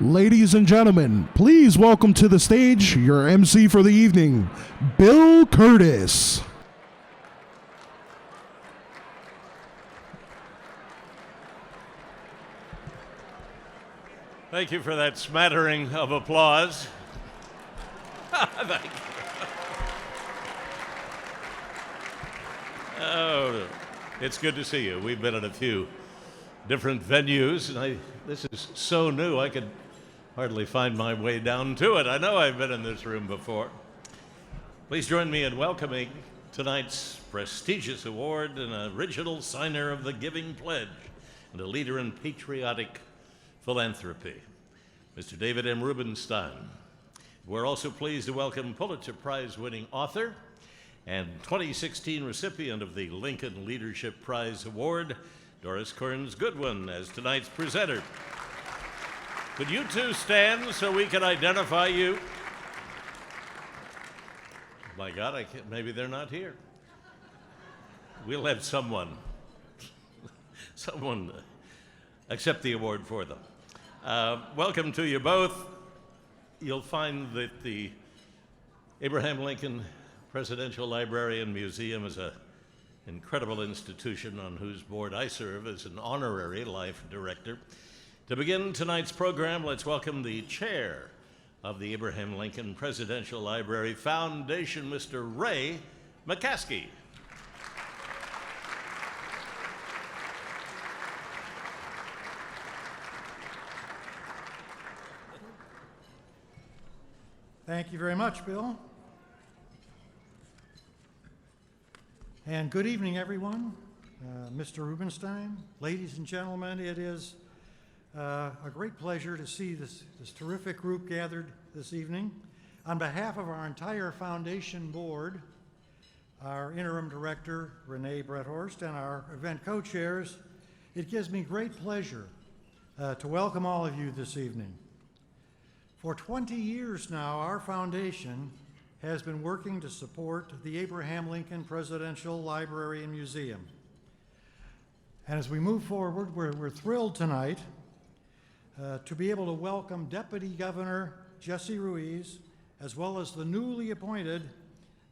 Ladies and gentlemen, please welcome to the stage your MC for the evening, Bill Curtis. Thank you for that smattering of applause. Thank you. Oh, it's good to see you. We've been at a few different venues, and this is so new I could hardly find my way down to it. I know I've been in this room before. Please join me in welcoming tonight's prestigious award, an original signer of the Giving Pledge and a leader in patriotic philanthropy, Mr. David M. Rubenstein. We're also pleased to welcome Pulitzer Prize-winning author and 2016 recipient of the Lincoln Leadership Prize Award, Doris Goodwin, as tonight's presenter. Could you two stand so we can identify you? My God, maybe they're not here. We'll have someone accept the award for them. Welcome to you both. You'll find that the Abraham Lincoln Presidential Library and Museum is an incredible institution on whose board I serve as an honorary life director. To begin tonight's program, let's welcome the chair of the Abraham Lincoln Presidential Library Foundation, Mr. Ray McCaskey. Thank you very much, Bill. And good evening, everyone. Mr. Rubenstein, ladies and gentlemen, it is a great pleasure to see this terrific group gathered this evening. On behalf of our entire foundation board, our interim director, Renee Bretthorst, and our event co-chairs, it gives me great pleasure to welcome all of you this evening. For 20 years now, our foundation has been working to support the Abraham Lincoln Presidential Library and Museum. And as we move forward, we're thrilled tonight to be able to welcome Deputy Governor Jesse Ruiz, as well as the newly appointed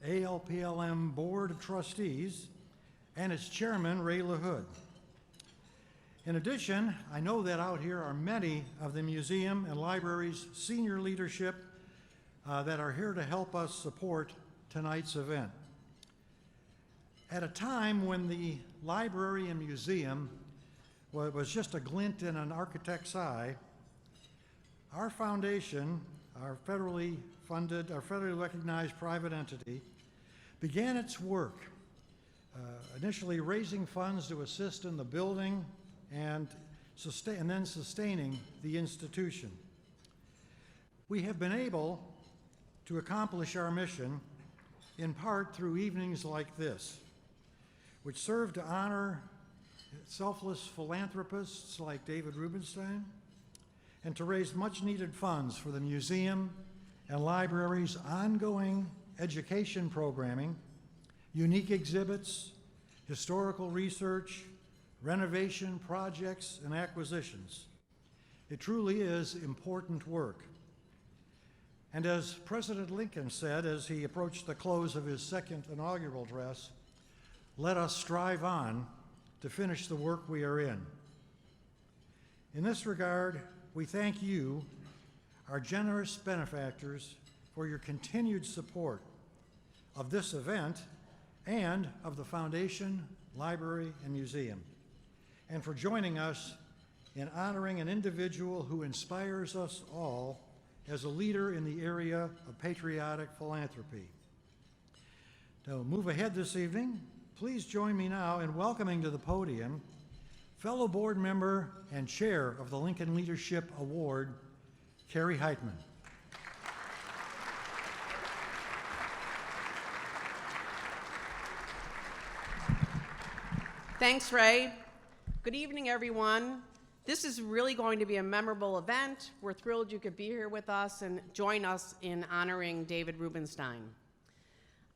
ALPLM Board of Trustees and its chairman, Ray LaHood. In addition, I know that out here are many of the museum and library's senior leadership that are here to help us support tonight's event. At a time when the library and museum was just a glint in an architect's eye, our foundation, our federally recognized private entity, began its work, initially raising funds to assist in the building and then sustaining the institution. We have been able to accomplish our mission in part through evenings like this, which serve to honor selfless philanthropists like David Rubenstein and to raise much needed funds for the museum and library's ongoing education programming, unique exhibits, historical research, renovation projects, and acquisitions. It truly is important work. And as President Lincoln said as he approached the close of his second inaugural address, let us strive on to finish the work we are in. In this regard, we thank you, our generous benefactors, for your continued support of this event and of the Foundation, Library, and Museum, and for joining us in honoring an individual who inspires us all as a leader in the area of patriotic philanthropy. To move ahead this evening, please join me now in welcoming to the podium fellow board member and chair of the Lincoln Leadership Award, Carrie Heitman. Thanks, Ray. Good evening, everyone. This is really going to be a memorable event. We're thrilled you could be here with us and join us in honoring David Rubenstein.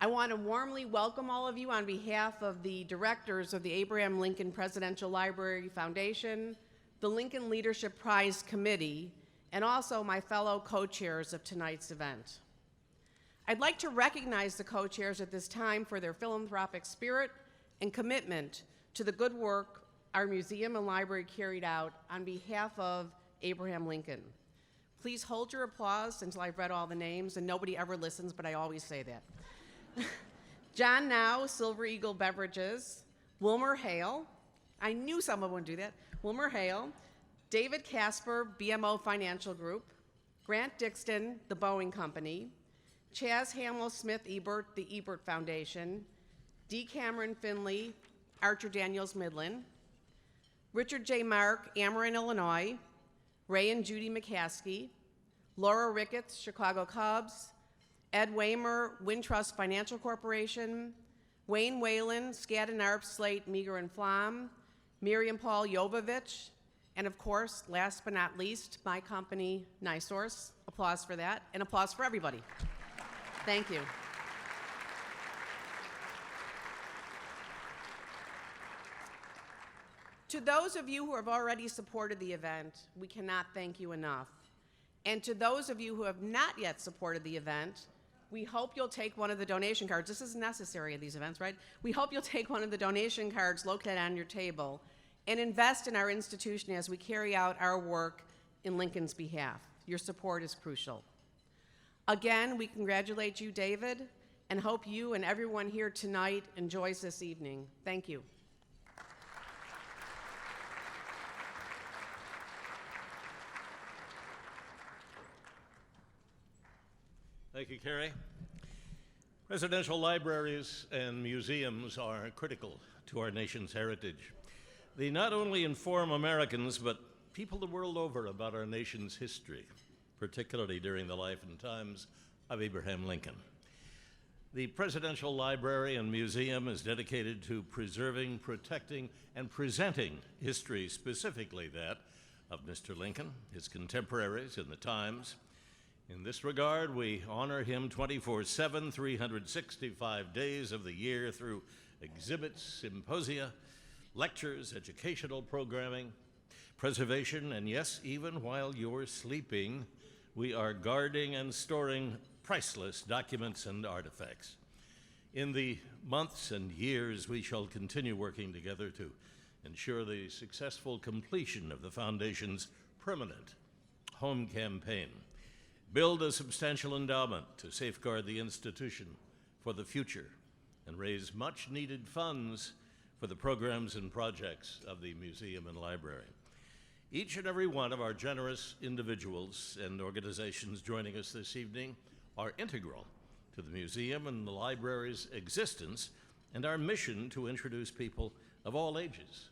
I want to warmly welcome all of you on behalf of the directors of the Abraham Lincoln Presidential Library Foundation, the Lincoln Leadership Prize Committee, and also my fellow co-chairs of tonight's event. I'd like to recognize the co-chairs at this time for their philanthropic spirit and commitment to the good work our museum and library carried out on behalf of Abraham Lincoln. Please hold your applause until I've read all the names, and nobody ever listens, but I always say that. John Now, Silver Eagle Beverages, Wilmer Hale, I knew someone would do that, Wilmer Hale, David Casper, BMO Financial Group, Grant Dixon, the Boeing Company, Chaz Hamill Smith Ebert, the Ebert Foundation, D. Cameron Finley, Archer Daniels Midland, Richard J. Mark, Ameren, Illinois, Ray and Judy McCaskey, Laura Ricketts, Chicago Cubs, Ed Waymer, Wintrust Financial Corporation, Wayne Whalen, Skadden Arp, Slate, Meager and Flom, Miriam Paul Jovovich, and of course, last but not least, my company, NiSource. Applause for that, and applause for everybody. Thank you. To those of you who have already supported the event, we cannot thank you enough. And to those of you who have not yet supported the event, we hope you'll take one of the donation cards. This is necessary at these events, right? We hope you'll take one of the donation cards located on your table and invest in our institution as we carry out our work in Lincoln's behalf. Your support is crucial. Again, we congratulate you, David, and hope you and everyone here tonight enjoys this evening. Thank you. Thank you, Carrie. Residential libraries and museums are critical to our nation's heritage. They not only inform Americans, but people the world over about our nation's history, particularly during the life and times of Abraham Lincoln. The Presidential Library and Museum is dedicated to preserving, protecting, and presenting history, specifically that of Mr. Lincoln, his contemporaries, and the times. In this regard, we honor him 24/7, 365 days of the year through exhibits, symposia, lectures, educational programming, preservation, and yes, even while you're sleeping, we are guarding and storing priceless documents and artifacts. In the months and years, we shall continue working together to ensure the successful completion of the Foundation's permanent home campaign. Build a substantial endowment to safeguard the institution for the future and raise much-needed funds for the programs and projects of the museum and library. Each and every one of our generous individuals and organizations joining us this evening are integral to the museum and the library's existence and our mission to introduce people of all ages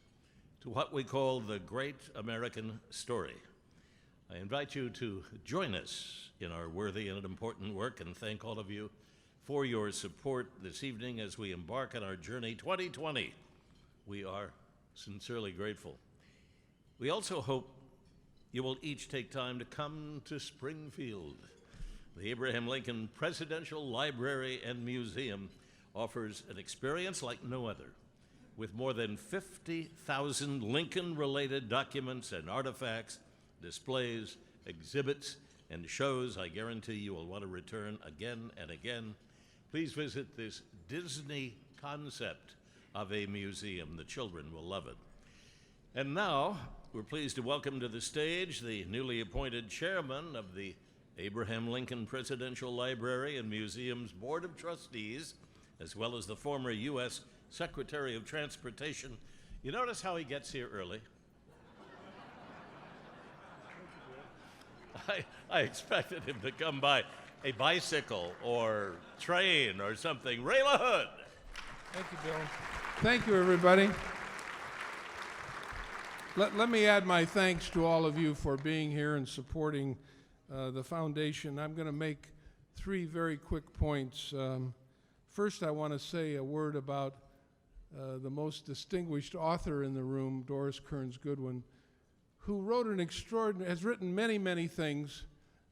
to what we call the great American story. I invite you to join us in our worthy and important work and thank all of you for your support this evening as we embark on our journey 2020. We are sincerely grateful. We also hope you will each take time to come to Springfield. The Abraham Lincoln Presidential Library and Museum offers an experience like no other, with more than 50,000 Lincoln-related documents and artifacts, displays, exhibits, and shows. I guarantee you will want to return again and again. Please visit this Disney concept of a museum. The children will love it. And now, we're pleased to welcome to the stage the newly appointed chairman of the Abraham Lincoln Presidential Library and Museum's Board of Trustees, as well as the former U.S. Secretary of Transportation. You notice how he gets here early? I expected him to come by a bicycle or train or something. Ray LaHood. Thank you, Bill. Thank you, everybody. Let me add my thanks to all of you for being here and supporting the foundation. I'm going to make three very quick points. First, I want to say a word about the most distinguished author in the room, Doris Kearns Goodwin, who wrote has written many, many things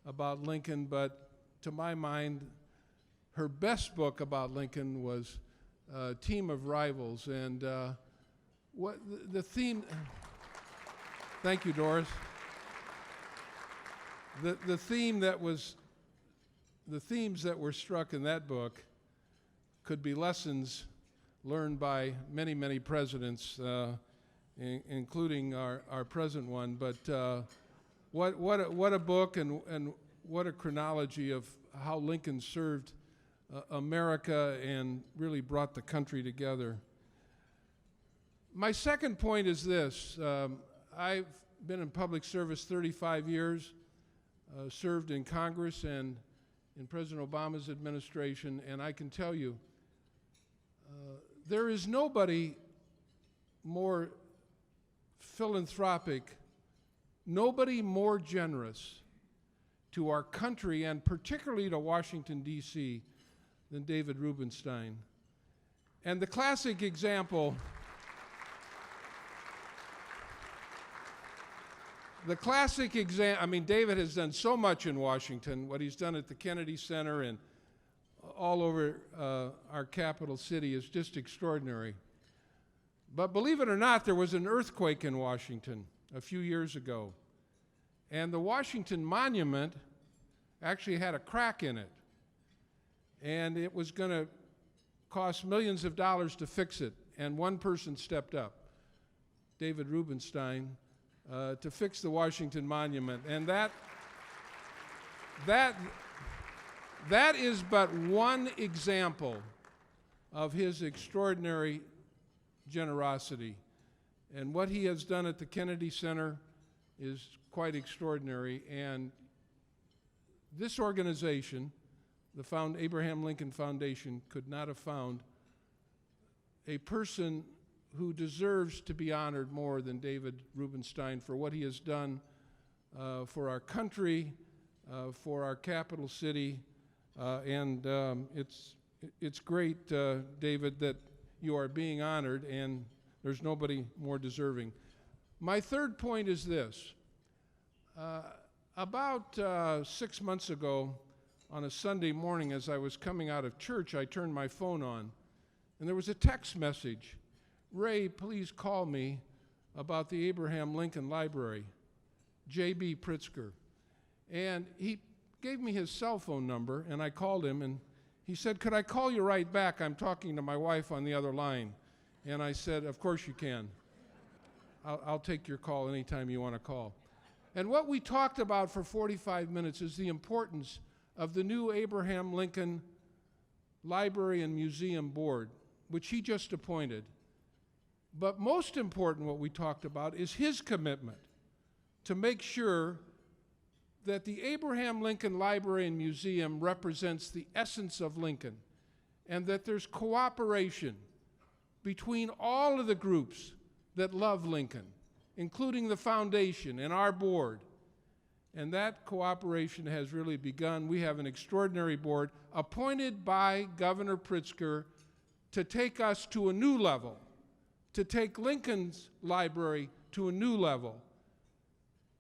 about Lincoln, but to my mind, her best book about Lincoln was Team of Rivals. And the theme, thank you, Doris. the themes that were struck in that book could be lessons learned by many, many presidents, including our present one. But what a book, and what a chronology of how Lincoln served America and really brought the country together. My second point is this. I've been in public service 35 years, served in Congress and in President Obama's administration, and I can tell you, there is nobody more philanthropic, nobody more generous to our country and particularly to Washington, D.C. than David Rubenstein. And the classic example, I mean, David has done so much in Washington, what he's done at the Kennedy Center and all over our capital city is just extraordinary. But believe it or not, there was an earthquake in Washington a few years ago. And the Washington Monument actually had a crack in it. And it was going to cost millions of dollars to fix it. And one person stepped up, David Rubenstein, to fix the Washington Monument. And that is but one example of his extraordinary generosity. And what he has done at the Kennedy Center is quite extraordinary. And this organization, the Abraham Lincoln Foundation, could not have found a person who deserves to be honored more than David Rubenstein for what he has done for our country, for our capital city, and it's great, David, that you are being honored, and there's nobody more deserving. My third point is this. About 6 months ago, on a Sunday morning, as I was coming out of church, I turned my phone on, and there was a text message. Ray, please call me about the Abraham Lincoln Library, J.B. Pritzker. And he gave me his cell phone number, and I called him, and he said, could I call you right back? I'm talking to my wife on the other line. And I said, of course you can. I'll take your call anytime you want to call. And what we talked about for 45 minutes is the importance of the new Abraham Lincoln Library and Museum Board, which he just appointed. But most important, what we talked about is his commitment to make sure that the Abraham Lincoln Library and Museum represents the essence of Lincoln, and that there's cooperation between all of the groups that love Lincoln, including the foundation and our board. And that cooperation has really begun. We have an extraordinary board appointed by Governor Pritzker to take us to a new level, to take Lincoln's library to a new level.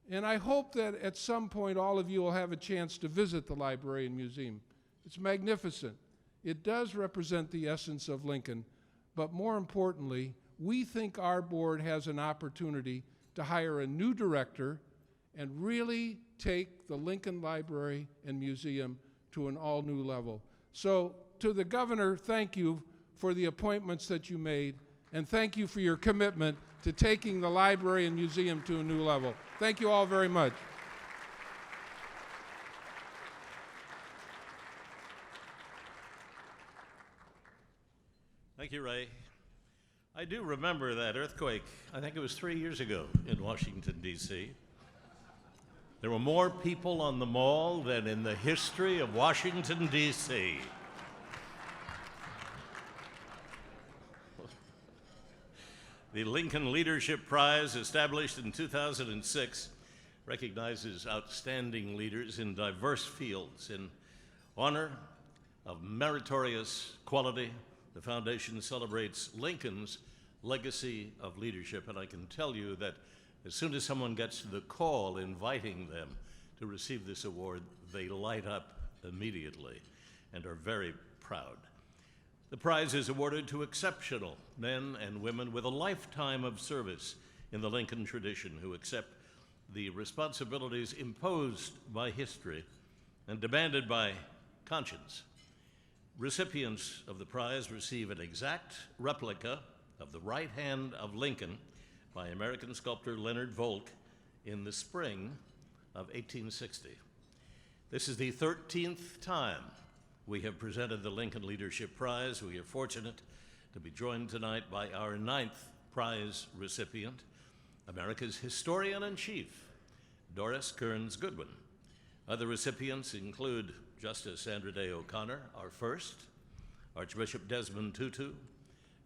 And I hope that at some point all of you will have a chance to visit the library and museum. It's magnificent. It does represent the essence of Lincoln, but more importantly, we think our board has an opportunity to hire a new director and really take the Lincoln Library and Museum to an all-new level. So to the governor, thank you for the appointments that you made, and thank you for your commitment to taking the library and museum to a new level. Thank you all very much. Thank you, Ray. I do remember that earthquake. I think it was 3 years ago in Washington, D.C. There were more people on the Mall than in the history of Washington, D.C. The Lincoln Leadership Prize, established in 2006, recognizes outstanding leaders in diverse fields. In honor of meritorious quality, the foundation celebrates Lincoln's legacy of leadership, and I can tell you that as soon as someone gets the call inviting them to receive this award, they light up immediately and are very proud. The prize is awarded to exceptional men and women with a lifetime of service in the Lincoln tradition who accept the responsibilities imposed by history and demanded by conscience. Recipients of the prize receive an exact replica of the right hand of Lincoln by American sculptor Leonard Volk in the spring of 1860. This is the 13th time we have presented the Lincoln Leadership Prize. We are fortunate to be joined tonight by our 9th prize recipient, America's historian-in-chief, Doris Kearns Goodwin. Other recipients include Justice Sandra Day O'Connor, our first, Archbishop Desmond Tutu,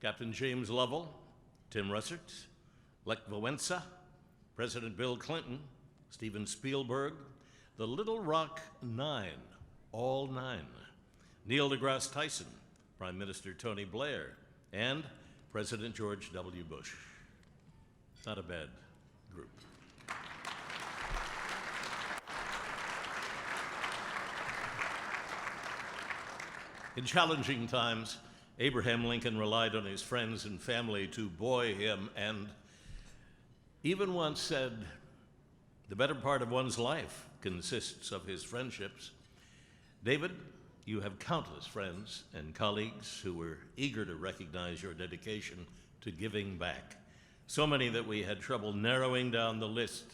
Captain James Lovell, Tim Russert, Lech Wałęsa, President Bill Clinton, Steven Spielberg, the Little Rock Nine, all 9, Neil deGrasse Tyson, Prime Minister Tony Blair, and President George W. Bush. Not a bad group. In challenging times, Abraham Lincoln relied on his friends and family to buoy him, and even once said, "The better part of one's life consists of his friendships." David, you have countless friends and colleagues who were eager to recognize your dedication to giving back. So many that we had trouble narrowing down the list.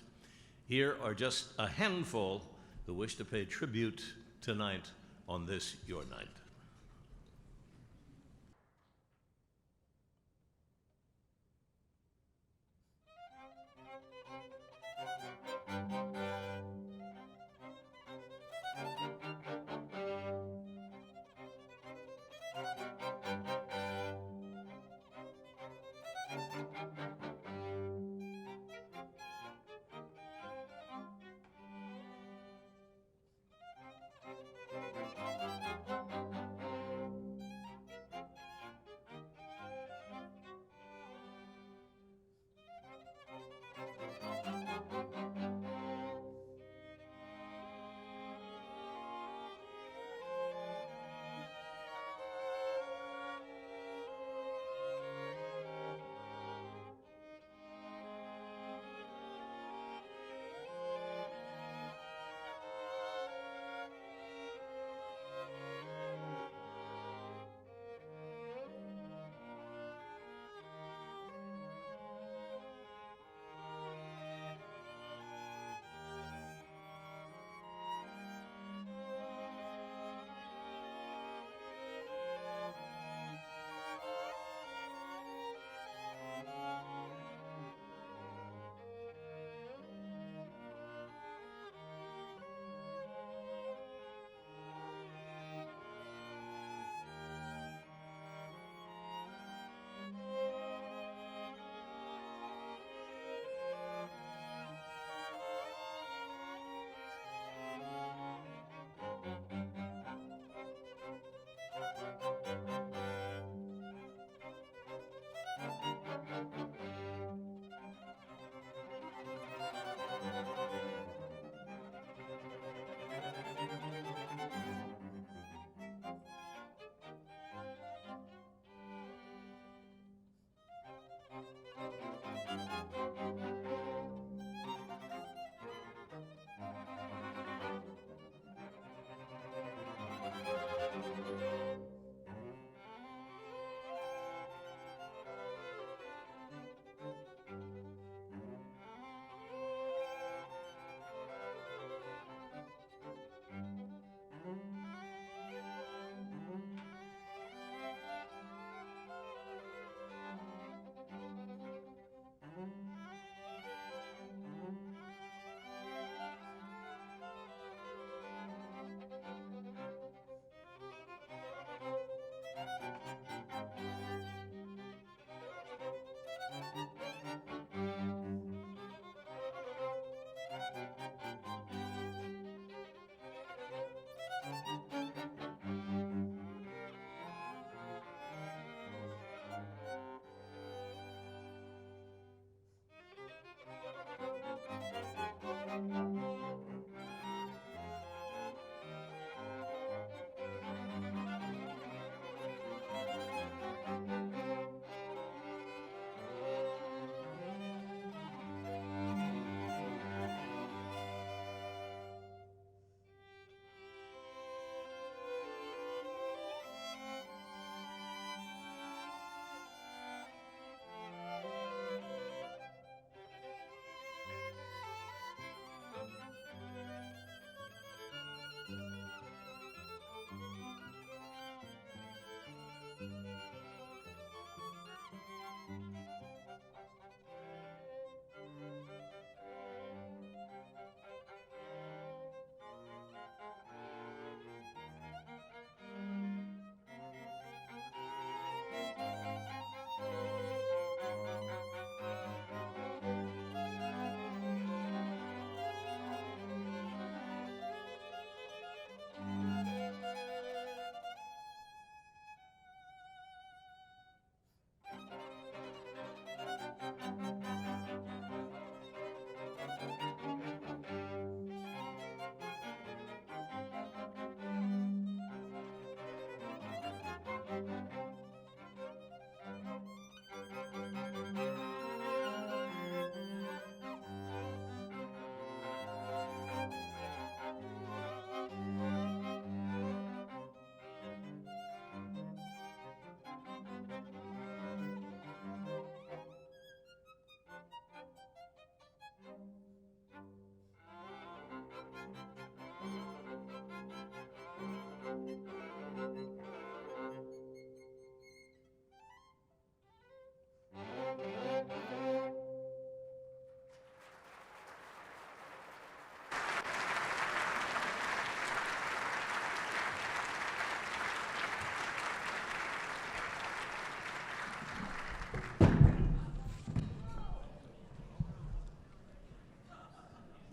Here are just a handful who wish to pay tribute tonight on this your night.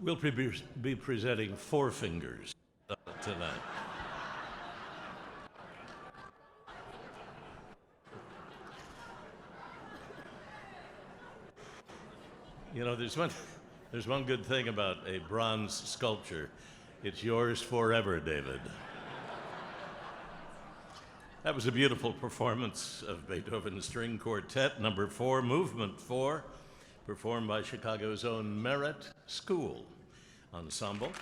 We'll be presenting four fingers tonight. You know, there's one good thing about a bronze sculpture. It's yours forever, David. That was a beautiful performance of Beethoven's String Quartet, number 4, Movement 4, performed by Chicago's own Merit School Ensemble.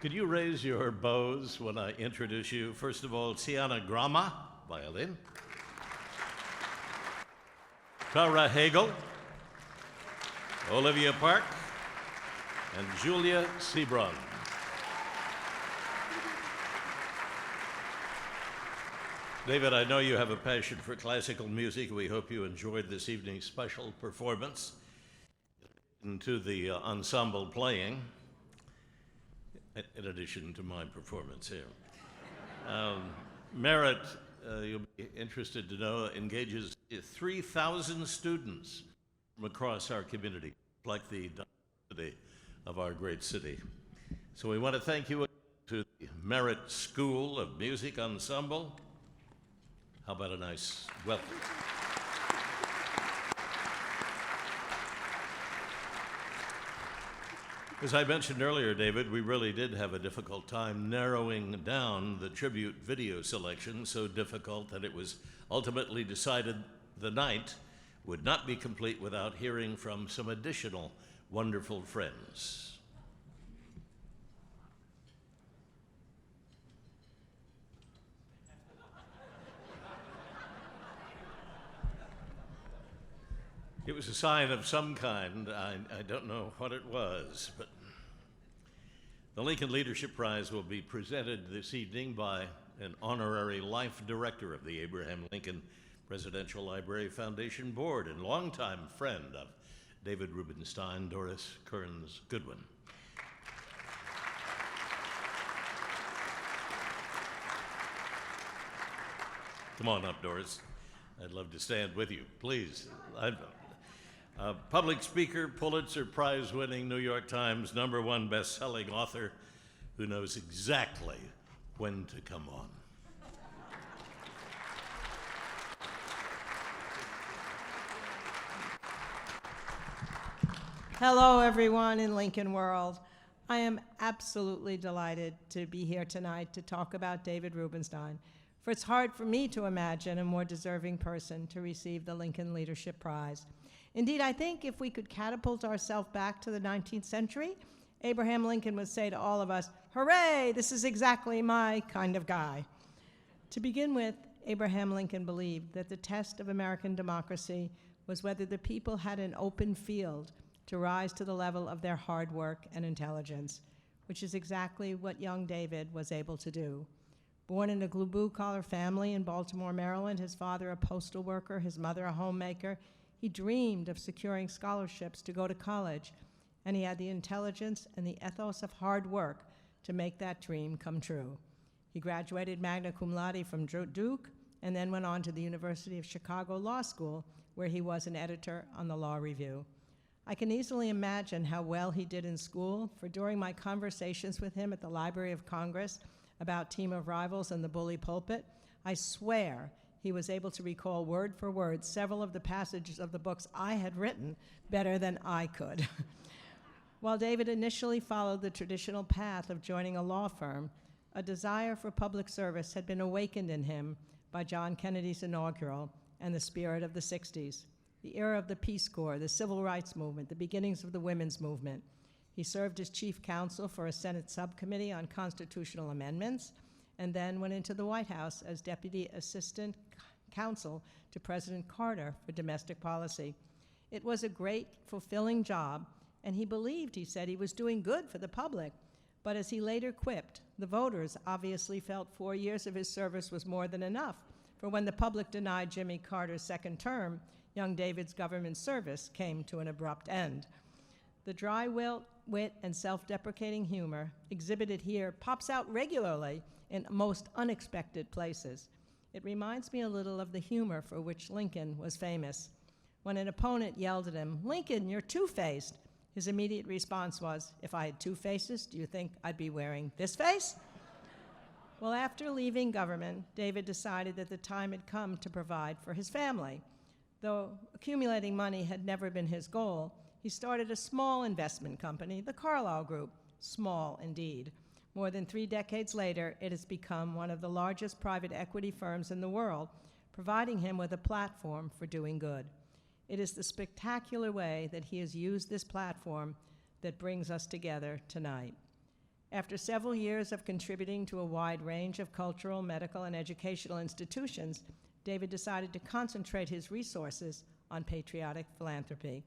Could you raise your bows when I introduce you? First of all, Tiana Grama, violin. Tara Hagel, Olivia Park, and Julia Sebron. David, I know you have a passion for classical music. We hope you enjoyed this evening's special performance. To the ensemble playing, in addition to my performance here. Merit, you'll be interested to know, engages 3,000 students from across our community, like the diversity of our great city. So we want to thank you to the Merit School of Music Ensemble. How about a nice welcome? As I mentioned earlier, David, we really did have a difficult time narrowing down the tribute video selection, so difficult that it was ultimately decided the night would not be complete without hearing from some additional wonderful friends. It was a sign of some kind. I don't know what it was, but the Lincoln Leadership Prize will be presented this evening by an honorary life director of the Abraham Lincoln Presidential Library Foundation Board and longtime friend of David Rubenstein, Doris Kearns Goodwin. Come on up, Doris. I'd love to stand with you, please. Public speaker, Pulitzer Prize-winning, New York Times #1 best-selling author who knows exactly when to come on. Hello, everyone in Lincoln World. I am absolutely delighted to be here tonight to talk about David Rubenstein, for it's hard for me to imagine a more deserving person to receive the Lincoln Leadership Prize. Indeed, I think if we could catapult ourselves back to the 19th century, Abraham Lincoln would say to all of us, "Hooray, this is exactly my kind of guy." To begin with, Abraham Lincoln believed that the test of American democracy was whether the people had an open field to rise to the level of their hard work and intelligence, which is exactly what young David was able to do. Born in a blue-collar family in Baltimore, Maryland, his father a postal worker, his mother a homemaker, he dreamed of securing scholarships to go to college, and he had the intelligence and the ethos of hard work to make that dream come true. He graduated magna cum laude from Duke and then went on to the University of Chicago Law School, where he was an editor on the Law Review. I can easily imagine how well he did in school, for during my conversations with him at the Library of Congress about Team of Rivals and the Bully Pulpit, I swear he was able to recall word for word several of the passages of the books I had written better than I could. While David initially followed the traditional path of joining a law firm, a desire for public service had been awakened in him by John Kennedy's inaugural and the spirit of the 60s, the era of the Peace Corps, the Civil Rights Movement, the beginnings of the women's movement. He served as chief counsel for a Senate subcommittee on constitutional amendments, and then went into the White House as Deputy Assistant Counsel to President Carter for domestic policy. It was a great, fulfilling job, and he believed, he said, he was doing good for the public. But as he later quipped, the voters obviously felt 4 years of his service was more than enough, for when the public denied Jimmy Carter's second term, young David's government service came to an abrupt end. The dry wit and self-deprecating humor exhibited here pops out regularly in most unexpected places. It reminds me a little of the humor for which Lincoln was famous. When an opponent yelled at him, "Lincoln, you're two-faced," his immediate response was, "If I had two faces, do you think I'd be wearing this face?" Well, after leaving government, David decided that the time had come to provide for his family. Though accumulating money had never been his goal, he started a small investment company, the Carlyle Group. Small indeed. More than 3 decades later, it has become one of the largest private equity firms in the world, providing him with a platform for doing good. It is the spectacular way that he has used this platform that brings us together tonight. After several years of contributing to a wide range of cultural, medical, and educational institutions, David decided to concentrate his resources on patriotic philanthropy.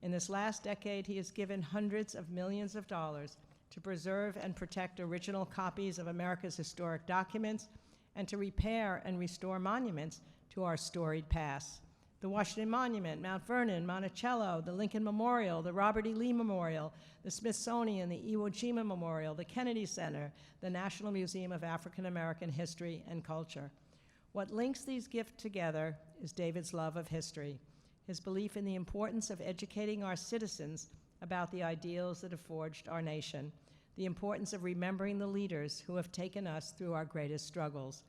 In this last decade, he has given hundreds of millions of dollars to preserve and protect original copies of America's historic documents and to repair and restore monuments to our storied past. The Washington Monument, Mount Vernon, Monticello, the Lincoln Memorial, the Robert E. Lee Memorial, the Smithsonian, the Iwo Jima Memorial, the Kennedy Center, the National Museum of African American History and Culture. What links these gifts together is David's love of history, his belief in the importance of educating our citizens about the ideals that have forged our nation, the importance of remembering the leaders who have taken us through our greatest struggles.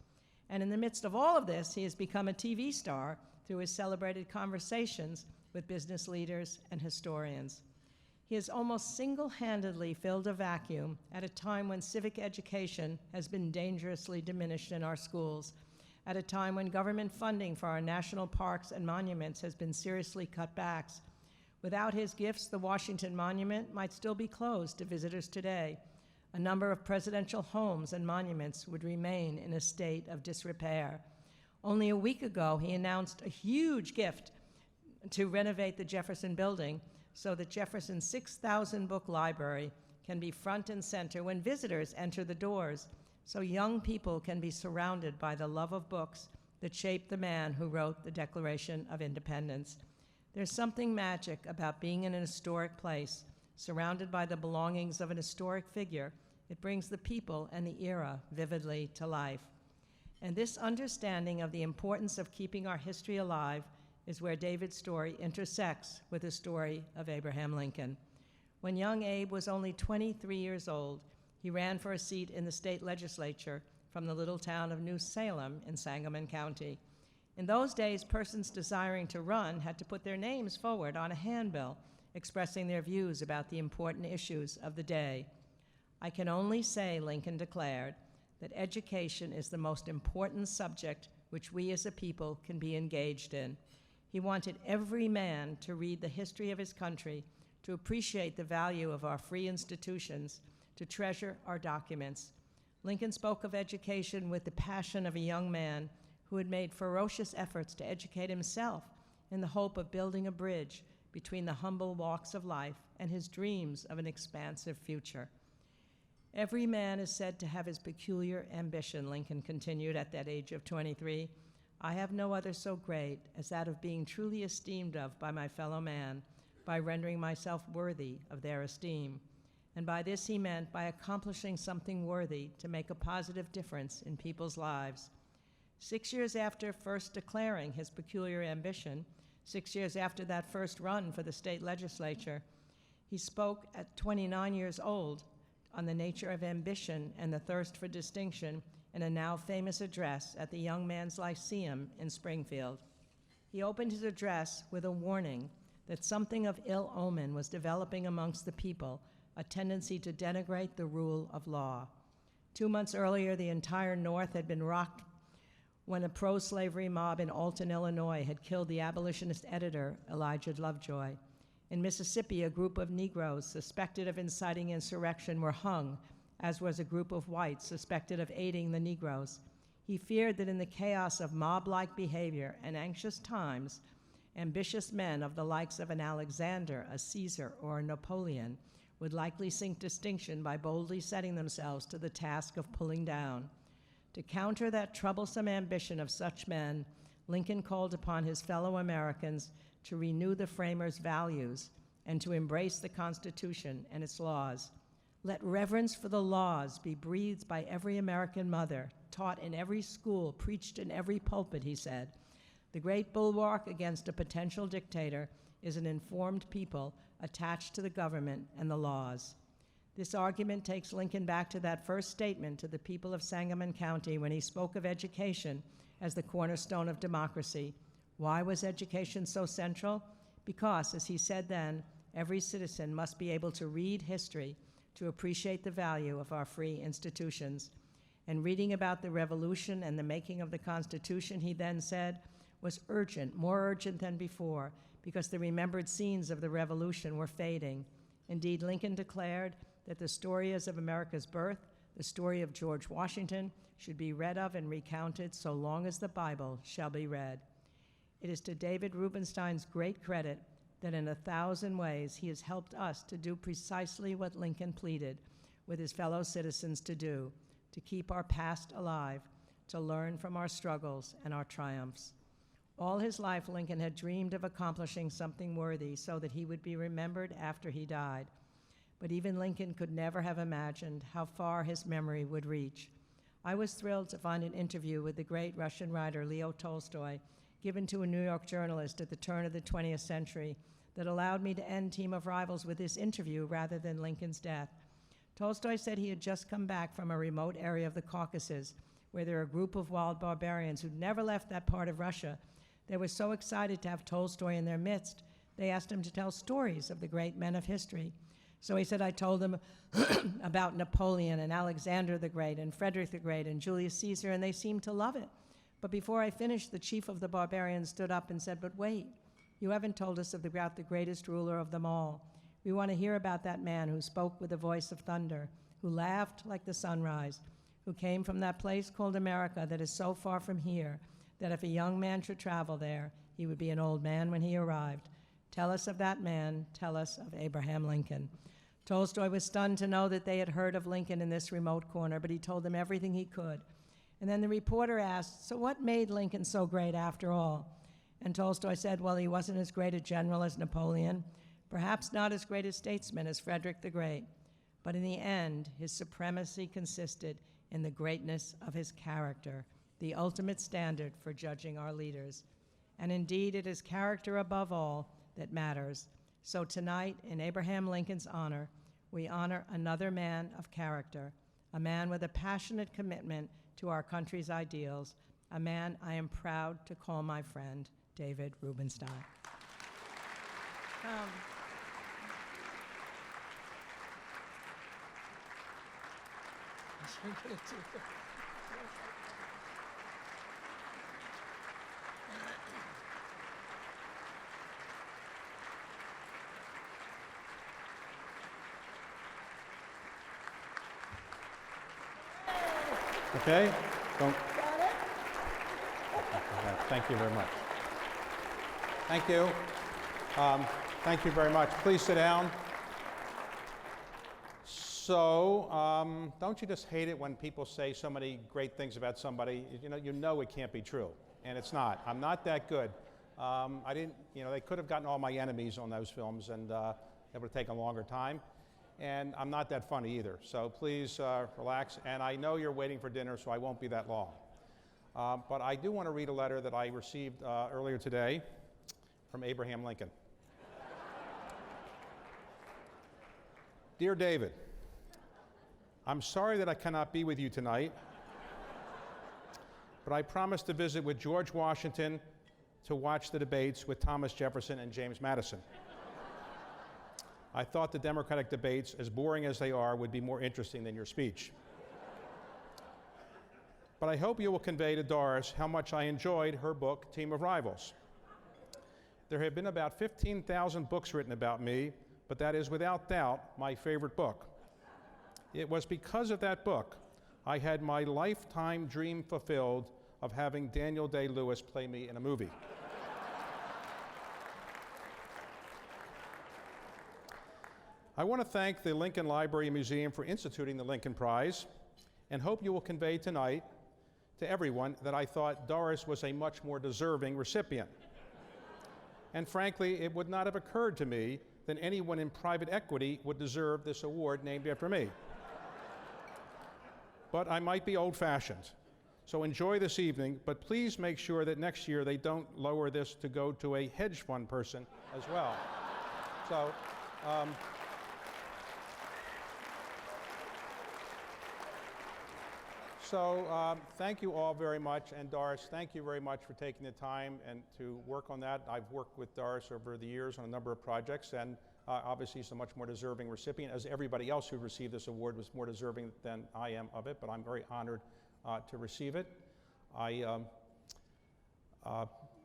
And in the midst of all of this, he has become a TV star through his celebrated conversations with business leaders and historians. He has almost single-handedly filled a vacuum at a time when civic education has been dangerously diminished in our schools, at a time when government funding for our national parks and monuments has been seriously cut back. Without his gifts, the Washington Monument might still be closed to visitors today. A number of presidential homes and monuments would remain in a state of disrepair. Only a week ago, he announced a huge gift to renovate the Jefferson Building so that Jefferson's 6,000-book library can be front and center when visitors enter the doors, so young people can be surrounded by the love of books that shaped the man who wrote the Declaration of Independence. There's something magic about being in an historic place, surrounded by the belongings of an historic figure. It brings the people and the era vividly to life. And this understanding of the importance of keeping our history alive is where David's story intersects with the story of Abraham Lincoln. When young Abe was only 23 years old, he ran for a seat in the state legislature from the little town of New Salem in Sangamon County. In those days, persons desiring to run had to put their names forward on a handbill, expressing their views about the important issues of the day. "I can only say," Lincoln declared, "that education is the most important subject which we as a people can be engaged in." He wanted every man to read the history of his country, to appreciate the value of our free institutions, to treasure our documents. Lincoln spoke of education with the passion of a young man who had made ferocious efforts to educate himself in the hope of building a bridge between the humble walks of life and his dreams of an expansive future. "Every man is said to have his peculiar ambition," Lincoln continued at that age of 23. "I have no other so great as that of being truly esteemed of by my fellow man, by rendering myself worthy of their esteem." And by this he meant by accomplishing something worthy to make a positive difference in people's lives. 6 years after first declaring his peculiar ambition, 6 years after that first run for the state legislature, he spoke at 29 years old on the nature of ambition and the thirst for distinction in a now famous address at the Young Man's Lyceum in Springfield. He opened his address with a warning that something of ill omen was developing amongst the people, a tendency to denigrate the rule of law. 2 months earlier, the entire North had been rocked when a pro-slavery mob in Alton, Illinois had killed the abolitionist editor, Elijah Lovejoy. In Mississippi, a group of Negroes suspected of inciting insurrection were hung, as was a group of whites suspected of aiding the Negroes. He feared that in the chaos of mob-like behavior and anxious times, ambitious men of the likes of an Alexander, a Caesar, or a Napoleon would likely seek distinction by boldly setting themselves to the task of pulling down. To counter that troublesome ambition of such men, Lincoln called upon his fellow Americans to renew the framers' values and to embrace the Constitution and its laws. Let reverence for the laws be breathed by every American mother, taught in every school, preached in every pulpit, he said. The great bulwark against a potential dictator is an informed people attached to the government and the laws. This argument takes Lincoln back to that first statement to the people of Sangamon County when he spoke of education as the cornerstone of democracy. Why was education so central? Because, as he said then, every citizen must be able to read history to appreciate the value of our free institutions. And reading about the Revolution and the making of the Constitution, he then said, was urgent, more urgent than before, because the remembered scenes of the Revolution were fading. Indeed, Lincoln declared that the story of America's birth, the story of George Washington, should be read of and recounted so long as the Bible shall be read. It is to David Rubenstein's great credit that in 1,000 ways he has helped us to do precisely what Lincoln pleaded with his fellow citizens to do, to keep our past alive, to learn from our struggles and our triumphs. All his life, Lincoln had dreamed of accomplishing something worthy so that he would be remembered after he died. But even Lincoln could never have imagined how far his memory would reach. I was thrilled to find an interview with the great Russian writer Leo Tolstoy, given to a New York journalist at the turn of the 20th century, that allowed me to end Team of Rivals with this interview rather than Lincoln's death. Tolstoy said he had just come back from a remote area of the Caucasus, where there were a group of wild barbarians who'd never left that part of Russia. They were so excited to have Tolstoy in their midst, they asked him to tell stories of the great men of history. So he said, I told them about Napoleon and Alexander the Great and Frederick the Great and Julius Caesar, and they seemed to love it. But before I finished, the chief of the barbarians stood up and said, but wait, you haven't told us about the greatest ruler of them all. We want to hear about that man who spoke with the voice of thunder, who laughed like the sunrise, who came from that place called America that is so far from here that if a young man should travel there, he would be an old man when he arrived. Tell us of that man. Tell us of Abraham Lincoln. Tolstoy was stunned to know that they had heard of Lincoln in this remote corner, but he told them everything he could. And then the reporter asked, so what made Lincoln so great after all? And Tolstoy said, well, he wasn't as great a general as Napoleon, perhaps not as great a statesman as Frederick the Great, but in the end, his supremacy consisted in the greatness of his character, the ultimate standard for judging our leaders. And indeed, it is character above all that matters. So tonight, in Abraham Lincoln's honor, we honor another man of character, a man with a passionate commitment to our country's ideals, a man I am proud to call my friend, David Rubenstein. Okay? Don't. Thank you very much. Thank you. Thank you very much. Please sit down. So, don't you just hate it when people say so many great things about somebody? You know it can't be true, and it's not. I'm not that good. I didn't, they could have gotten all my enemies on those films, and it would have taken a longer time. And I'm not that funny either. So please relax. And I know you're waiting for dinner, so I won't be that long. But I do want to read a letter that I received earlier today from Abraham Lincoln. Dear David, I'm sorry that I cannot be with you tonight, but I promised to visit with George Washington to watch the debates with Thomas Jefferson and James Madison. I thought the Democratic debates, as boring as they are, would be more interesting than your speech. But I hope you will convey to Doris how much I enjoyed her book, Team of Rivals. There have been about 15,000 books written about me, but that is without doubt my favorite book. It was because of that book I had my lifetime dream fulfilled of having Daniel Day-Lewis play me in a movie. I want to thank the Lincoln Library and Museum for instituting the Lincoln Prize, and hope you will convey tonight to everyone that I thought Doris was a much more deserving recipient. And frankly, it would not have occurred to me then anyone in private equity would deserve this award named after me. But I might be old-fashioned. So enjoy this evening, but please make sure that next year they don't lower this to go to a hedge fund person as well. So, thank you all very much, and Doris, thank you very much for taking the time and to work on that. I've worked with Doris over the years on a number of projects, and obviously he's a much more deserving recipient, as everybody else who received this award was more deserving than I am of it, but I'm very honored to receive it. I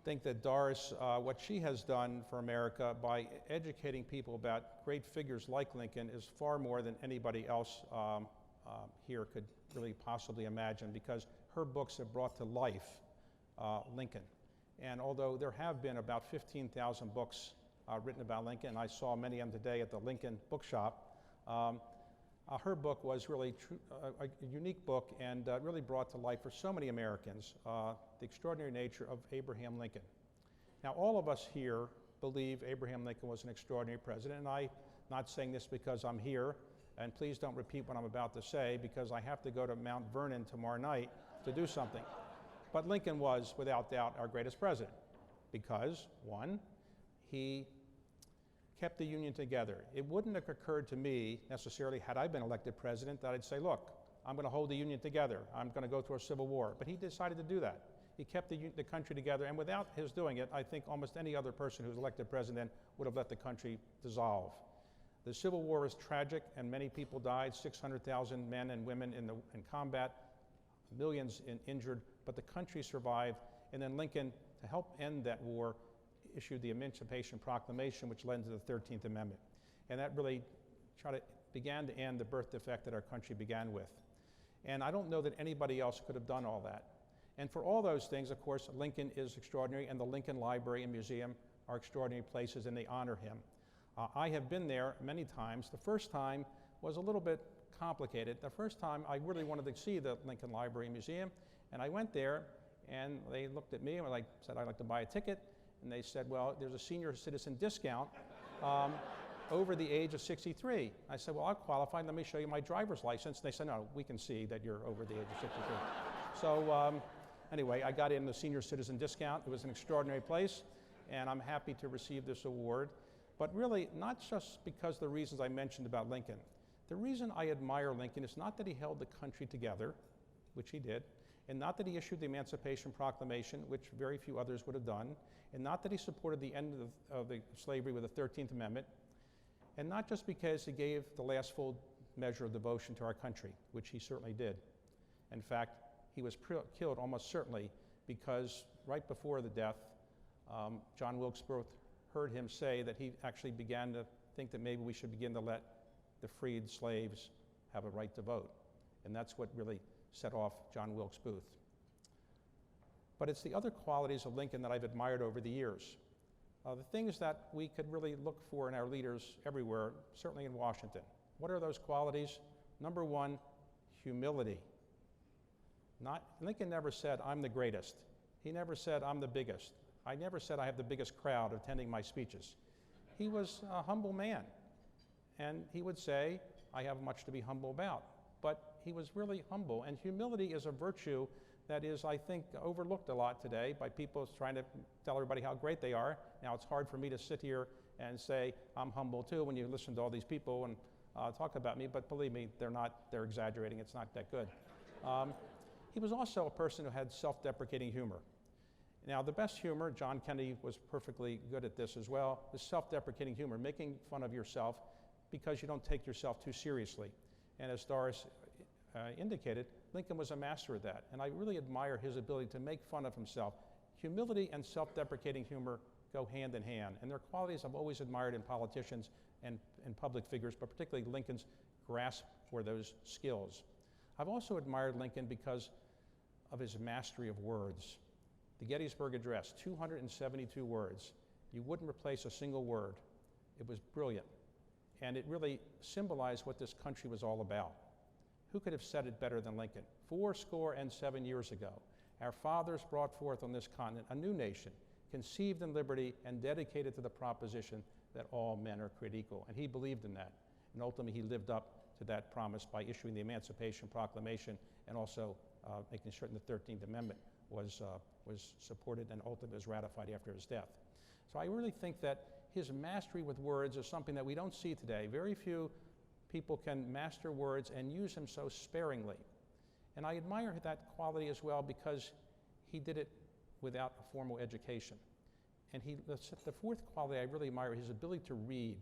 think that Doris, what she has done for America by educating people about great figures like Lincoln is far more than anybody else here could really possibly imagine, because her books have brought to life Lincoln. And although there have been about 15,000 books written about Lincoln, I saw many of them today at the Lincoln Bookshop, her book was really a unique book and really brought to life for so many Americans the extraordinary nature of Abraham Lincoln. Now, all of us here believe Abraham Lincoln was an extraordinary president, and I'm not saying this because I'm here, and please don't repeat what I'm about to say, because I have to go to Mount Vernon tomorrow night to do something. But Lincoln was, without doubt, our greatest president because, one, he kept the Union together. It wouldn't have occurred to me necessarily, had I been elected president, that I'd say, look, I'm going to hold the Union together. I'm going to go through a civil war. But he decided to do that. He kept the country together, and without his doing it, I think almost any other person who was elected president would have let the country dissolve. The Civil War is tragic, and many people died, 600,000 men and women in combat, millions injured, but the country survived. And then Lincoln, to help end that war, issued the Emancipation Proclamation, which led to the 13th Amendment. And that really began to end the birth defect that our country began with. And I don't know that anybody else could have done all that. And for all those things, of course, Lincoln is extraordinary, and the Lincoln Library and Museum are extraordinary places, and they honor him. I have been there many times. The first time was a little bit complicated. The first time I really wanted to see the Lincoln Library and Museum, and I went there, and they looked at me and said, I'd like to buy a ticket. And they said, well, there's a senior citizen discount over the age of 63. I said, well, I'll qualify. Let me show you my driver's license. They said, no, we can see that you're over the age of 63. So anyway, I got in the senior citizen discount. It was an extraordinary place, and I'm happy to receive this award. But really, not just because of the reasons I mentioned about Lincoln. The reason I admire Lincoln is not that he held the country together, which he did, and not that he issued the Emancipation Proclamation, which very few others would have done, and not that he supported the end of the slavery with the 13th Amendment, and not just because he gave the last full measure of devotion to our country, which he certainly did. In fact, he was killed almost certainly because right before the death, John Wilkes Booth heard him say that he actually began to think that maybe we should begin to let the freed slaves have a right to vote. And that's what really set off John Wilkes Booth. But it's the other qualities of Lincoln that I've admired over the years. The things that we could really look for in our leaders everywhere, certainly in Washington. What are those qualities? Number one, humility. Lincoln never said, I'm the greatest. He never said, I'm the biggest. I never said I have the biggest crowd attending my speeches. He was a humble man. And he would say, I have much to be humble about. But he was really humble. And humility is a virtue that is, I think, overlooked a lot today by people trying to tell everybody how great they are. Now, it's hard for me to sit here and say, I'm humble too, when you listen to all these people and talk about me. But believe me, they're exaggerating. It's not that good. He was also a person who had self-deprecating humor. Now, the best humor, John Kennedy was perfectly good at this as well, is self-deprecating humor, making fun of yourself because you don't take yourself too seriously. And as Doris indicated, Lincoln was a master of that. And I really admire his ability to make fun of himself. Humility and self-deprecating humor go hand in hand. And they're qualities I've always admired in politicians and in public figures, but particularly Lincoln's grasp for those skills. I've also admired Lincoln because of his mastery of words. The Gettysburg Address, 272 words. You wouldn't replace a single word. It was brilliant. And it really symbolized what this country was all about. Who could have said it better than Lincoln? 4 score and 7 years ago, our fathers brought forth on this continent a new nation, conceived in liberty and dedicated to the proposition that all men are created equal. And he believed in that. And ultimately, he lived up to that promise by issuing the Emancipation Proclamation and also making certain the 13th Amendment was supported and ultimately was ratified after his death. So I really think that his mastery with words is something that we don't see today. Very few people can master words and use them so sparingly. And I admire that quality as well because he did it without a formal education. And the fourth quality I really admire is his ability to read.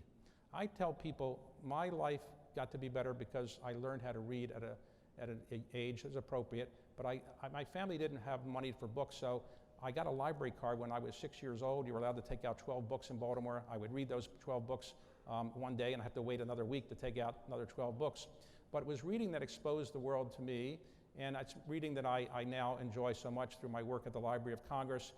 I tell people my life got to be better because I learned how to read at an age that's appropriate, but my family didn't have money for books, so I got a library card when I was 6 years old. You were allowed to take out 12 books in Baltimore. I would read those 12 books one day, and I had to wait another week to take out another 12 books. But it was reading that exposed the world to me, and it's reading that I now enjoy so much through my work at the Library of Congress.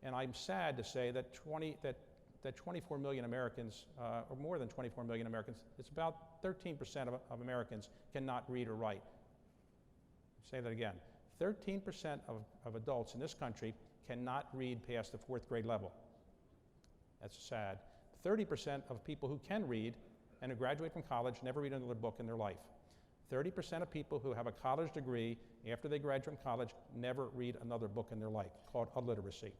And I'm sad to say that 24 million Americans, or more than 24 million Americans, it's about 13% of Americans cannot read or write. Say that again. 13% of adults in this country cannot read past the 4th grade level. That's sad. 30% of people who can read and who graduate from college never read another book in their life. 30% of people who have a college degree after they graduate from college never read another book in their life, called illiteracy.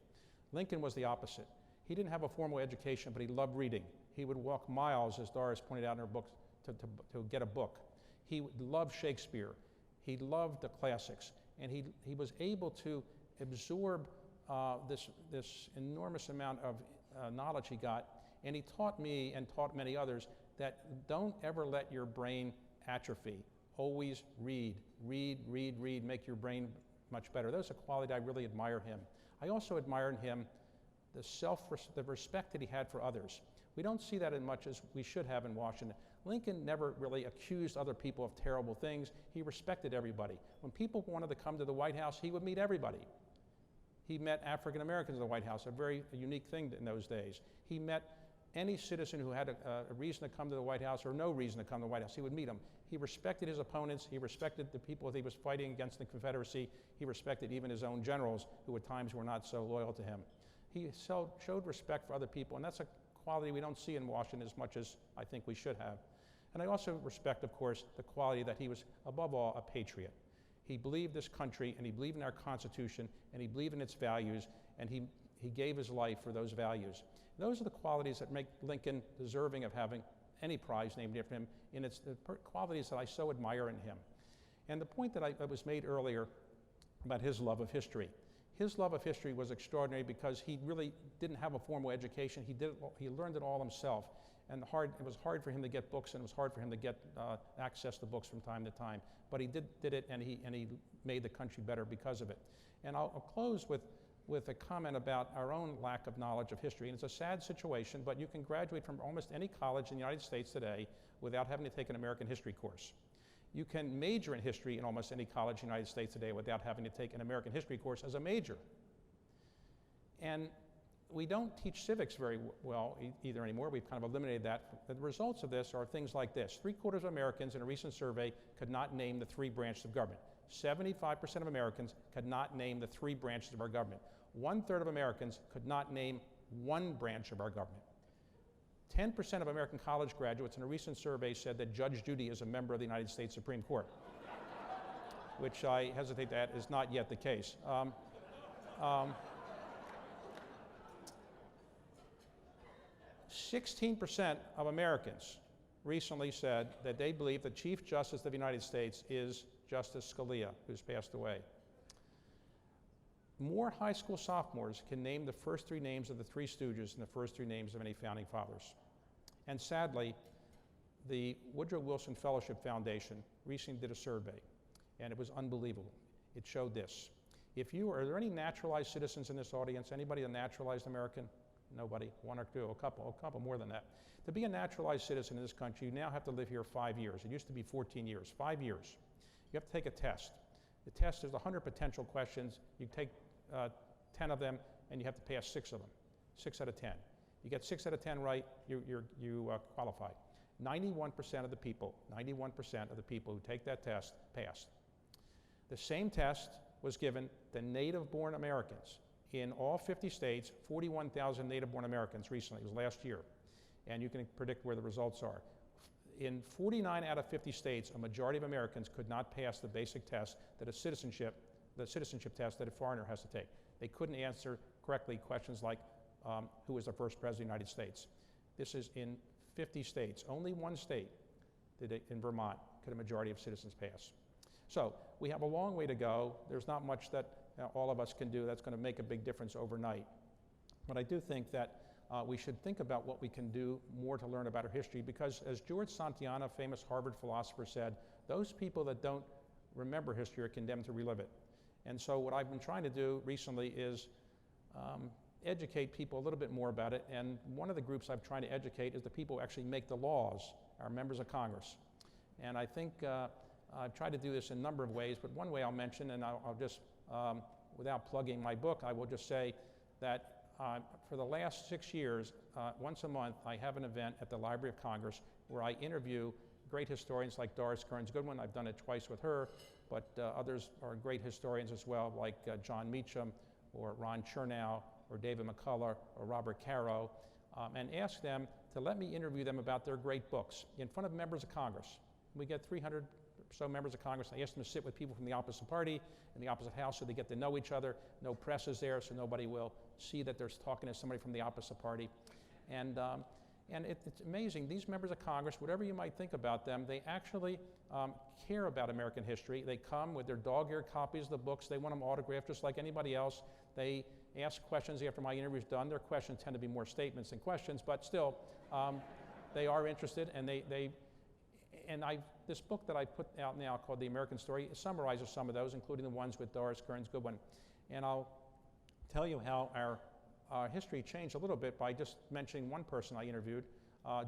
Lincoln was the opposite. He didn't have a formal education, but he loved reading. He would walk miles, as Doris pointed out in her book, to get a book. He loved Shakespeare. He loved the classics. And he was able to absorb this enormous amount of knowledge he got. And he taught me and taught many others that don't ever let your brain atrophy. Always read, read, read, read, make your brain much better. That's a quality I really admire him. I also admire in him the respect that he had for others. We don't see that as much as we should have in Washington. Lincoln never really accused other people of terrible things. He respected everybody. When people wanted to come to the White House, he would meet everybody. He met African Americans in the White House, a very unique thing in those days. He met any citizen who had a reason to come to the White House or no reason to come to the White House. He would meet them. He respected his opponents. He respected the people that he was fighting against the Confederacy. He respected even his own generals, who at times were not so loyal to him. He showed respect for other people, and that's a quality we don't see in Washington as much as I think we should have. And I also respect, of course, the quality that he was, above all, a patriot. He believed this country, and he believed in our Constitution, and he believed in its values, and he gave his life for those values. Those are the qualities that make Lincoln deserving of having any prize named after him, and it's the qualities that I so admire in him. And the point that was made earlier about his love of history. His love of history was extraordinary because he really didn't have a formal education. He learned it all himself. And it was hard for him to get books, and it was hard for him to get access to books from time to time. But he did it, and he made the country better because of it. And I'll close with a comment about our own lack of knowledge of history. And it's a sad situation, but you can graduate from almost any college in the United States today without having to take an American history course. You can major in history in almost any college in the United States today without having to take an American history course as a major. And we don't teach civics very well either anymore. We've kind of eliminated that. The results of this are things like this. 3/4 of Americans in a recent survey could not name the 3 branches of government. 75% of Americans could not name the 3 branches of our government. 1/3 of Americans could not name 1 branch of our government. 10% of American college graduates in a recent survey said that Judge Judy is a member of the United States Supreme Court, which I hesitate to add is not yet the case. 16% of Americans recently said that they believe the Chief Justice of the United States is Justice Scalia, who's passed away. More high school sophomores can name the first 3 names of the 3 Stooges than the first 3 names of any founding fathers. And sadly, the Woodrow Wilson Fellowship Foundation recently did a survey, and it was unbelievable. It showed this. Are there any naturalized citizens in this audience? Anybody a naturalized American? Nobody, 1 or 2, a couple more than that. To be a naturalized citizen in this country, you now have to live here 5 years. It used to be 14 years, 5 years. You have to take a test. The test is 100 potential questions. You take 10 of them, and you have to pass 6 of them, 6 out of 10. You get 6 out of 10 right, you qualify. 91% of the people who take that test passed. The same test was given to native-born Americans in all 50 states, 41,000 native-born Americans recently. It was last year. And you can predict where the results are. In 49 out of 50 states, a majority of Americans could not pass the basic test that the citizenship test that a foreigner has to take. They couldn't answer correctly questions like, who was the first president of the United States? This is in 50 states. Only one state, in Vermont, could a majority of citizens pass. So we have a long way to go. There's not much that all of us can do that's going to make a big difference overnight. But I do think that we should think about what we can do more to learn about our history, because as George Santayana, famous Harvard philosopher, said, those people that don't remember history are condemned to relive it. And so what I've been trying to do recently is educate people a little bit more about it. And one of the groups I'm trying to educate is the people who actually make the laws, our members of Congress. And I think I've tried to do this in a number of ways, but one way I'll mention, and I'll just, without plugging my book, I will just say that for the last 6 years, once a month, I have an event at the Library of Congress where I interview great historians like Doris Kearns Goodwin. I've done it twice with her, but others are great historians as well, like John Meacham or Ron Chernow or David McCullough or Robert Caro, and ask them to let me interview them about their great books in front of members of Congress. We get 300 or so members of Congress. I ask them to sit with people from the opposite party and the opposite house so they get to know each other. No press is there, so nobody will see that they're talking to somebody from the opposite party. And it's amazing. These members of Congress, whatever you might think about them, they actually care about American history. They come with their dog-eared copies of the books. They want them autographed just like anybody else. They ask questions after my interview's done. Their questions tend to be more statements than questions, but still, they are interested, and this book that I put out now called The American Story summarizes some of those, including the ones with Doris Kearns Goodwin. And I'll tell you how our history changed a little bit by just mentioning one person I interviewed,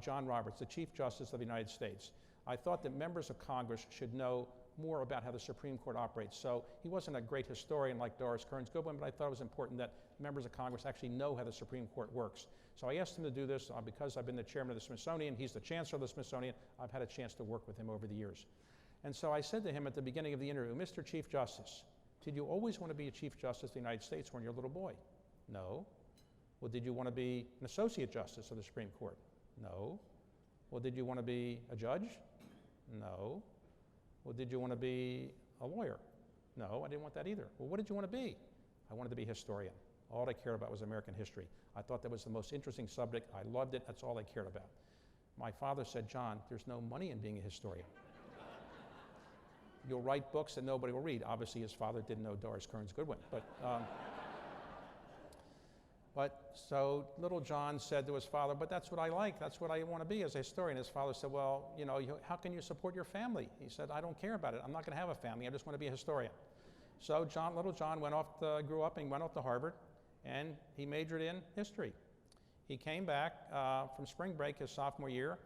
John Roberts, the Chief Justice of the United States. I thought that members of Congress should know more about how the Supreme Court operates. So he wasn't a great historian like Doris Kearns Goodwin, but I thought it was important that members of Congress actually know how the Supreme Court works. So I asked him to do this because I've been the chairman of the Smithsonian. He's the chancellor of the Smithsonian. I've had a chance to work with him over the years. And so I said to him at the beginning of the interview, Mr. Chief Justice, did you always want to be a Chief Justice of the United States when you were a little boy? No. Well, did you want to be an Associate Justice of the Supreme Court? No. Well, did you want to be a judge? No. Well, did you want to be a lawyer? No, I didn't want that either. Well, what did you want to be? I wanted to be a historian. All I cared about was American history. I thought that was the most interesting subject. I loved it. That's all I cared about. My father said, John, there's no money in being a historian. You'll write books that nobody will read. Obviously, his father didn't know Doris Kearns Goodwin. But so little John said to his father, but that's what I like. That's what I want to be as a historian. His father said, well, you know, how can you support your family? He said, I don't care about it. I'm not going to have a family. I just want to be a historian. So little John grew up and went off to Harvard, and he majored in history. He came back from spring break his sophomore year,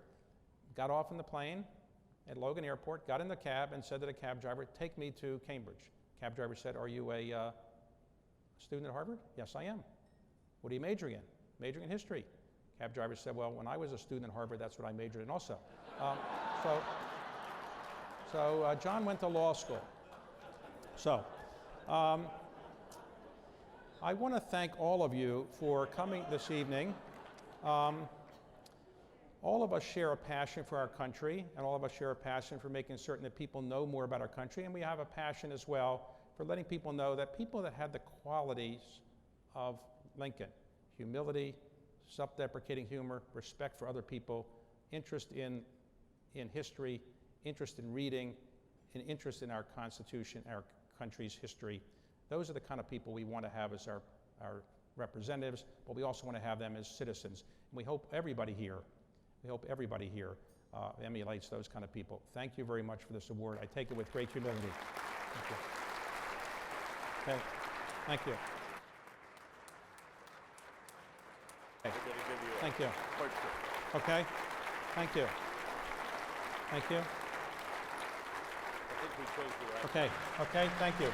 got off in the plane at Logan Airport, got in the cab, and said to the cab driver, take me to Cambridge. Cab driver said, are you a student at Harvard? Yes, I am. What are you majoring in? Majoring in history. Cab driver said, well, when I was a student at Harvard, that's what I majored in also. So John went to law school. So I want to thank all of you for coming this evening. All of us share a passion for our country, and all of us share a passion for making certain that people know more about our country, and we have a passion as well for letting people know that people that had the qualities of Lincoln, humility, self-deprecating humor, respect for other people, interest in history, interest in reading, and interest in our Constitution, our country's history. Those are the kind of people we want to have as our representatives, but we also want to have them as citizens. And we hope everybody here emulates those kind of people. Thank you very much for this award. I take it with great humility. Thank you. Okay. Thank you. Thank you. Okay. Thank you. Thank you. I think we chose the right. Okay. Okay. Thank you.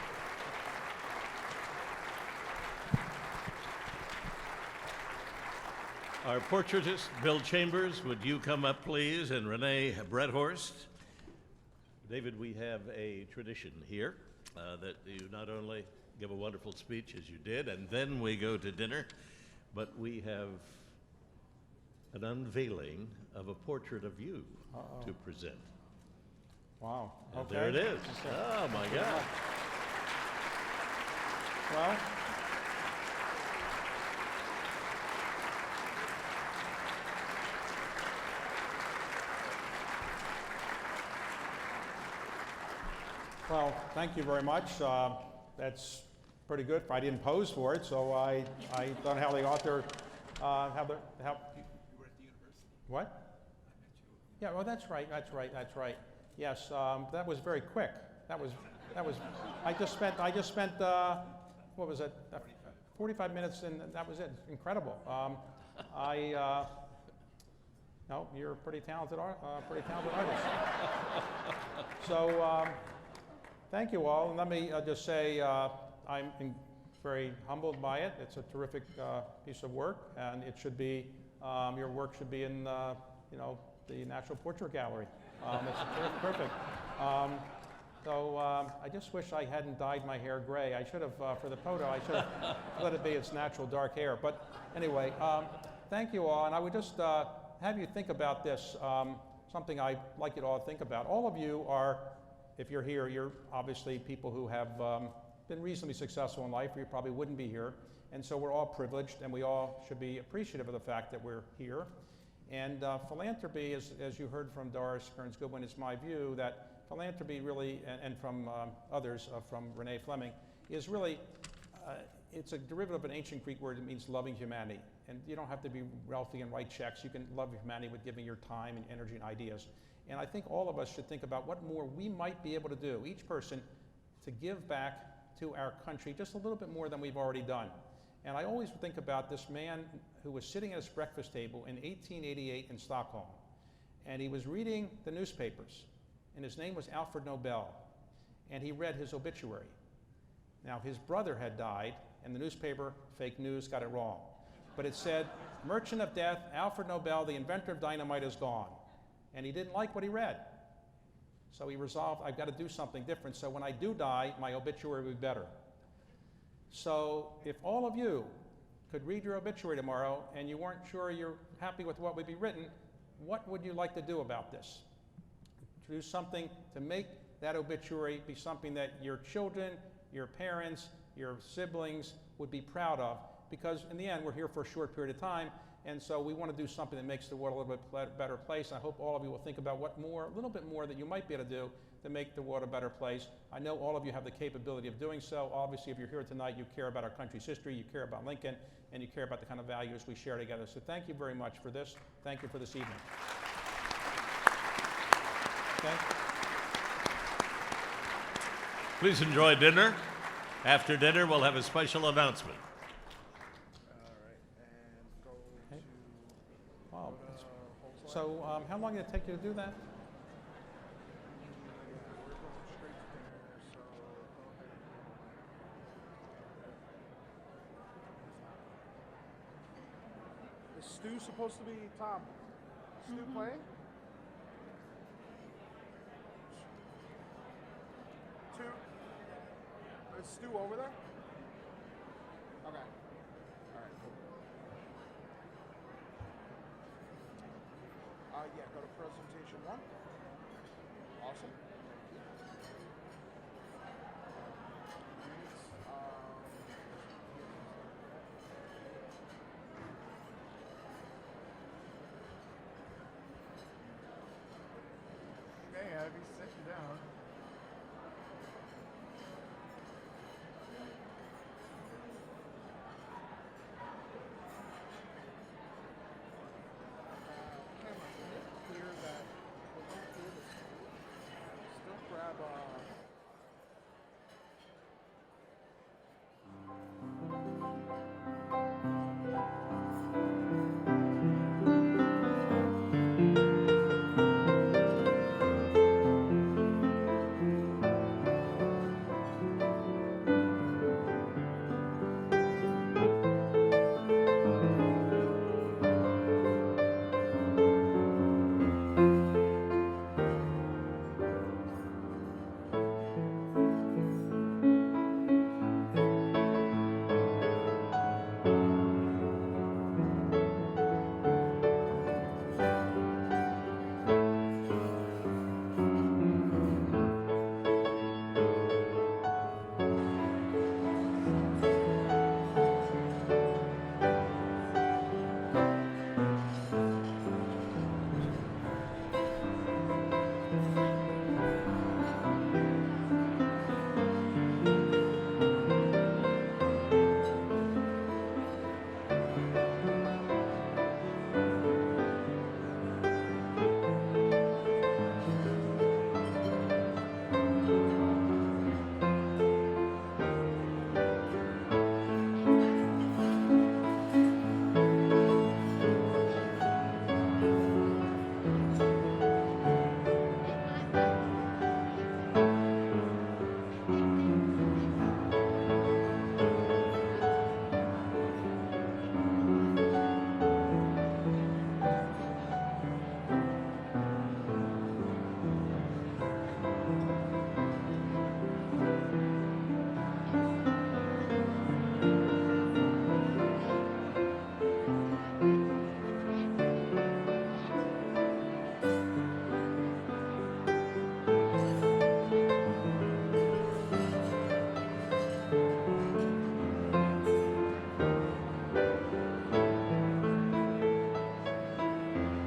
Our portraitist, Bill Chambers, would you come up, please, and Renee Bredhorst. David, we have a tradition here that you not only give a wonderful speech as you did, and then we go to dinner. But we have an unveiling of a portrait of you to present. Wow. And Okay. there it is. Okay. Oh, my God. Well, thank you very much. That's pretty good. I didn't pose for it, so I don't know how the author, how. You were at the university. What? Yeah, well, that's right. Yes, that was very quick. That was, I just spent, what was it? 45 minutes, and that was it. Incredible. No, you're a pretty talented artist. So, thank you all, and let me just say I'm very humbled by it. It's a terrific piece of work, and it should be, your work should be in, the National Portrait Gallery. It's perfect. I just wish I hadn't dyed my hair gray. I should have, for the photo, I should have let it be its natural dark hair. But anyway, thank you all, and I would just have you think about this, something I'd like you to all think about. All of you are, if you're here, you're obviously people who have been reasonably successful in life, or you probably wouldn't be here. And so we're all privileged, and we all should be appreciative of the fact that we're here. And philanthropy, as you heard from Doris, Kearns, Goodwin, it's my view that philanthropy really, and from others, from Renee Fleming, is really, it's a derivative of an ancient Greek word that means loving humanity. And you don't have to be wealthy and write checks. You can love humanity with giving your time and energy and ideas. And I think all of us should think about what more we might be able to do, each person, to give back to our country just a little bit more than we've already done. And I always think about this man who was sitting at his breakfast table in 1888 in Stockholm. And he was reading the newspapers. And his name was Alfred Nobel. And he read his obituary. Now, his brother had died, and the newspaper, fake news, got it wrong. But it said, "Merchant of Death, Alfred Nobel, the inventor of dynamite, is gone." And he didn't like what he read. So he resolved, I've got to do something different, so when I do die, my obituary will be better. So if all of you could read your obituary tomorrow and you weren't sure you're happy with what would be written, what would you like to do about this? To do something to make that obituary be something that your children, your parents, your siblings would be proud of, because in the end, we're here for a short period of time, and so we want to do something that makes the world a little bit better place. I hope all of you will think about what more, a little bit more that you might be able to do to make the world a better place. I know all of you have the capability of doing so. Obviously, if you're here tonight, you care about our country's history, you care about Lincoln, and you care about the kind of values we share together. So thank you very much for this. Thank you for this evening. Okay. Please enjoy dinner. After dinner, we'll have a special announcement. Wow. So how long did it take you to do that? Is Stu supposed to be Tom? Stu playing? Two? Is Stu over there? Okay. All right. Yeah, go to presentation 1. Awesome. Okay, have you sit down.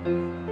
you.